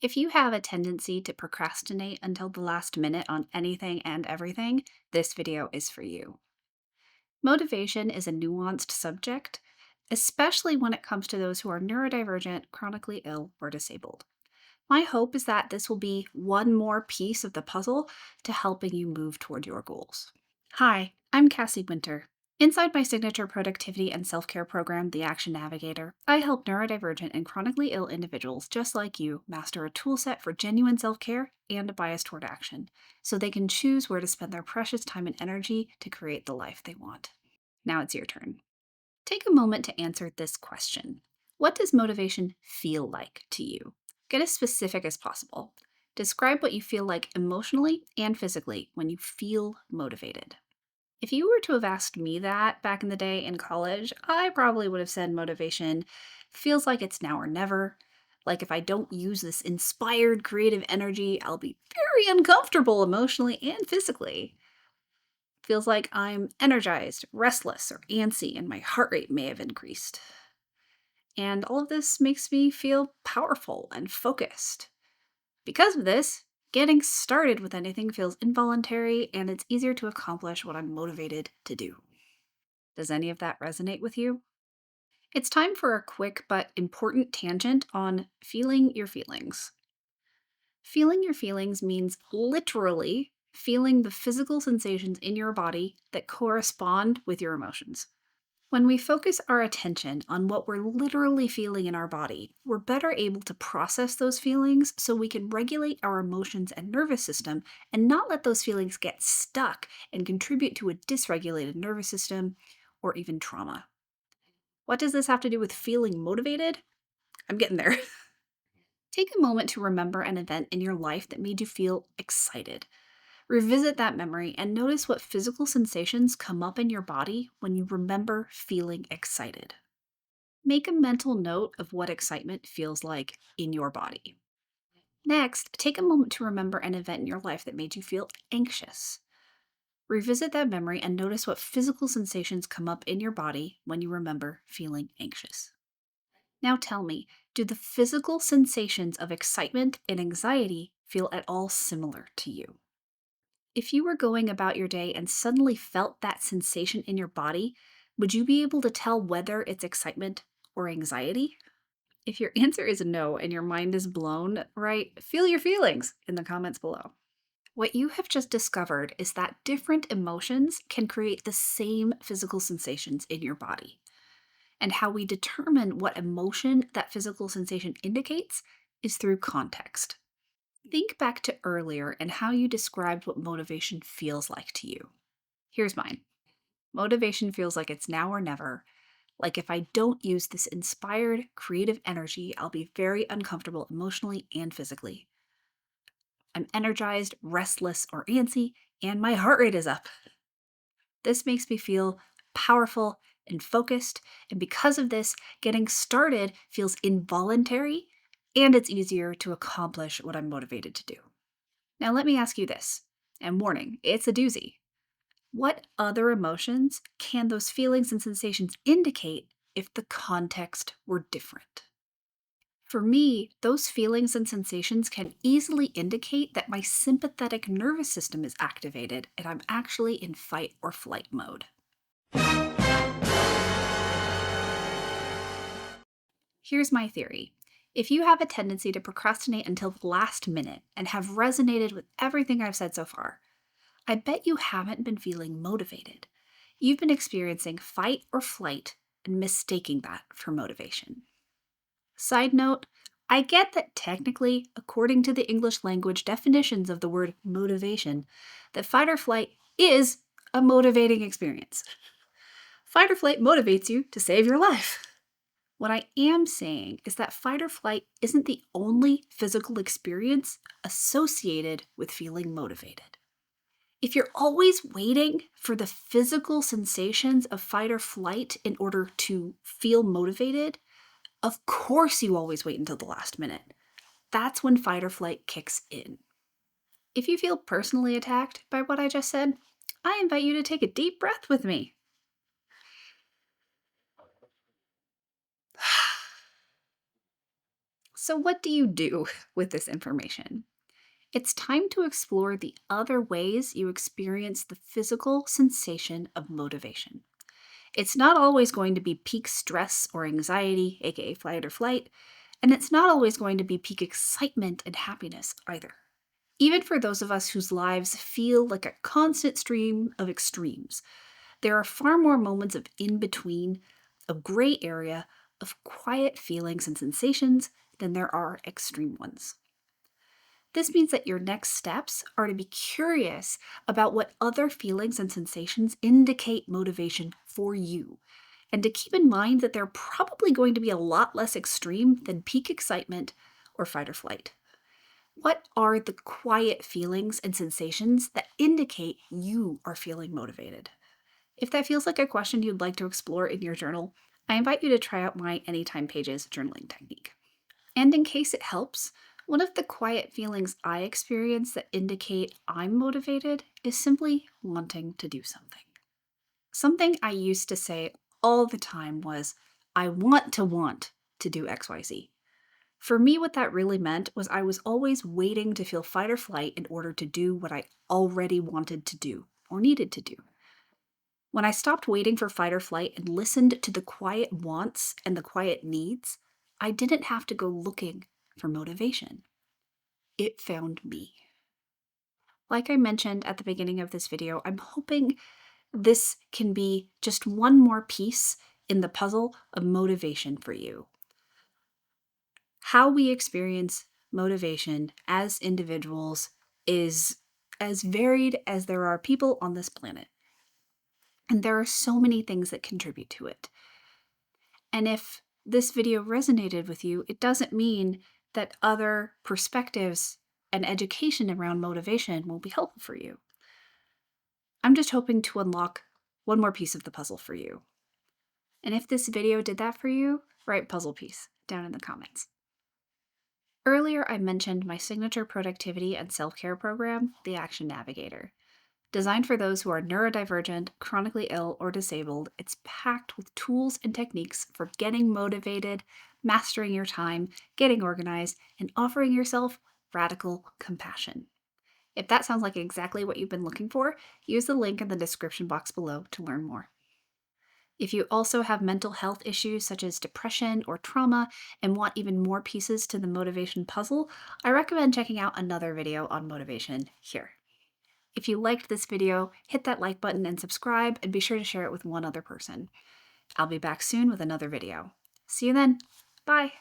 If you have a tendency to procrastinate until the last minute on anything and everything, this video is for you. Motivation is a nuanced subject, especially when it comes to those who are neurodivergent, chronically ill, or disabled. My hope is that this will be one more piece of the puzzle to helping you move toward your goals. Hi, I'm Cassie Winter. Inside my signature productivity and self care program, The Action Navigator, I help neurodivergent and chronically ill individuals just like you master a toolset for genuine self care and a bias toward action, so they can choose where to spend their precious time and energy to create the life they want. Now it's your turn. Take a moment to answer this question. What does motivation feel like to you? Get as specific as possible. Describe what you feel like emotionally and physically when you feel motivated. If you were to have asked me that back in the day in college, I probably would have said motivation feels like it's now or never. Like if I don't use this inspired creative energy, I'll be very uncomfortable emotionally and physically. Feels like I'm energized, restless, or antsy, and my heart rate may have increased. And all of this makes me feel powerful and focused. Because of this, getting started with anything feels involuntary and it's easier to accomplish what I'm motivated to do. Does any of that resonate with you? It's time for a quick but important tangent on feeling your feelings. Feeling your feelings means literally feeling the physical sensations in your body that correspond with your emotions. When we focus our attention on what we're literally feeling in our body, we're better able to process those feelings so we can regulate our emotions and nervous system and not let those feelings get stuck and contribute to a dysregulated nervous system or even trauma. What does this have to do with feeling motivated? I'm getting there. Take a moment to remember an event in your life that made you feel excited. Revisit that memory and notice what physical sensations come up in your body when you remember feeling excited. Make a mental note of what excitement feels like in your body. Next, take a moment to remember an event in your life that made you feel anxious. Revisit that memory and notice what physical sensations come up in your body when you remember feeling anxious. Now tell me, do the physical sensations of excitement and anxiety feel at all similar to you? If you were going about your day and suddenly felt that sensation in your body, would you be able to tell whether it's excitement or anxiety? If your answer is no and your mind is blown, write "feel your feelings" in the comments below. What you have just discovered is that different emotions can create the same physical sensations in your body. And how we determine what emotion that physical sensation indicates is through context. Think back to earlier and how you described what motivation feels like to you. Here's mine. Motivation feels like it's now or never. Like if I don't use this inspired, creative energy, I'll be very uncomfortable emotionally and physically. I'm energized, restless, or antsy, and my heart rate is up. This makes me feel powerful and focused, and because of this, getting started feels involuntary and it's easier to accomplish what I'm motivated to do. Now, let me ask you this, and warning, it's a doozy. What other emotions can those feelings and sensations indicate if the context were different? For me, those feelings and sensations can easily indicate that my sympathetic nervous system is activated and I'm actually in fight or flight mode. Here's my theory. If you have a tendency to procrastinate until the last minute and have resonated with everything I've said so far, I bet you haven't been feeling motivated. You've been experiencing fight or flight and mistaking that for motivation. Side note, I get that technically, according to the English language definitions of the word motivation, that fight or flight is a motivating experience. Fight or flight motivates you to save your life. What I am saying is that fight or flight isn't the only physical experience associated with feeling motivated. If you're always waiting for the physical sensations of fight or flight in order to feel motivated, of course you always wait until the last minute. That's when fight or flight kicks in. If you feel personally attacked by what I just said, I invite you to take a deep breath with me. So, what do you do with this information? It's time to explore the other ways you experience the physical sensation of motivation. It's not always going to be peak stress or anxiety, aka fight or flight, and it's not always going to be peak excitement and happiness either. Even for those of us whose lives feel like a constant stream of extremes, there are far more moments of in between, of gray area, of quiet feelings and sensations than there are extreme ones. This means that your next steps are to be curious about what other feelings and sensations indicate motivation for you, and to keep in mind that they're probably going to be a lot less extreme than peak excitement or fight or flight. What are the quiet feelings and sensations that indicate you are feeling motivated? If that feels like a question you'd like to explore in your journal, I invite you to try out my Anytime Pages journaling technique. And in case it helps, one of the quiet feelings I experience that indicate I'm motivated is simply wanting to do something. Something I used to say all the time was, I want to do XYZ. For me, what that really meant was I was always waiting to feel fight or flight in order to do what I already wanted to do or needed to do. When I stopped waiting for fight or flight and listened to the quiet wants and the quiet needs, I didn't have to go looking for motivation. It found me. Like I mentioned at the beginning of this video, I'm hoping this can be just one more piece in the puzzle of motivation for you. How we experience motivation as individuals is as varied as there are people on this planet. And there are so many things that contribute to it. And if this video resonated with you, it doesn't mean that other perspectives and education around motivation won't be helpful for you. I'm just hoping to unlock one more piece of the puzzle for you. And if this video did that for you, write puzzle piece down in the comments. Earlier, I mentioned my signature productivity and self-care program, the Action Navigator. Designed for those who are neurodivergent, chronically ill, or disabled, it's packed with tools and techniques for getting motivated, mastering your time, getting organized, and offering yourself radical compassion. If that sounds like exactly what you've been looking for, use the link in the description box below to learn more. If you also have mental health issues such as depression or trauma and want even more pieces to the motivation puzzle, I recommend checking out another video on motivation here. If you liked this video, hit that like button and subscribe, and be sure to share it with one other person. I'll be back soon with another video. See you then. Bye.